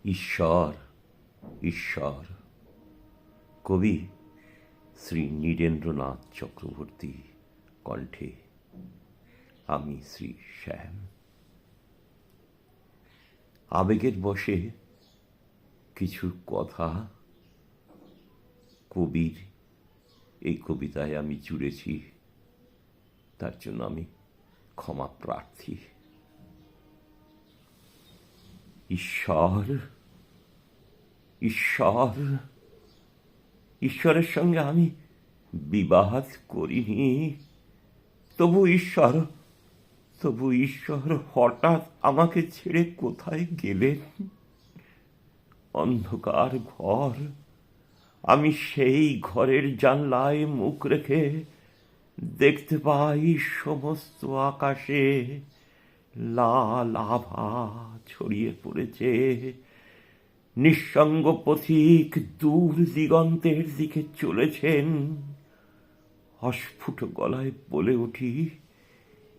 ঈশ্বর, ঈশ্বর। কবি শ্রী নীরেন্দ্রনাথ চক্রবর্তী কণ্ঠে আমি শ্রী শ্যাম। আবেগের বশে কিছু কথা কবির এই কবিতায় আমি জুড়েছি, তার জন্য আমি ক্ষমা প্রার্থী। ঈশ্বর, ঈশ্বর, ঈশ্বরের সঙ্গে আমি বিবাদ করিনি, তবু ঈশ্বর হঠাৎ আমাকে ছেড়ে কোথায় গেলেন। অন্ধকার ঘর, আমি সেই ঘরের জানলায় মুখ রেখে দেখতে পাই সমস্ত আকাশে লাল আভা ছড়িয়ে পড়েছে। নিঃসঙ্গ পথিক দূর দিগন্তের দিকে চলেছেন। অস্ফুট গলায় বলে উঠি,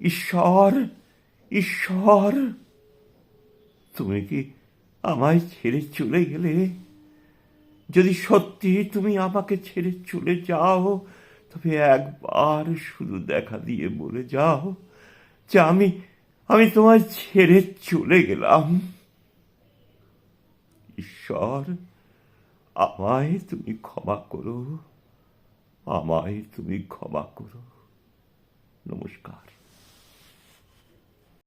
ঈশ্বর, ঈশ্বর, তুমি কি আমায় ছেড়ে চলে গেলে? যদি সত্যি তুমি আমাকে ছেড়ে চলে যাও, তবে একবার শুধু দেখা দিয়ে বলে যাও যে আমি তোমায় ছেড়ে চলে গেলাম। ঈশ্বর, আমায় তুমি ক্ষমা করো, আমায় তুমি ক্ষমা করো। নমস্কার।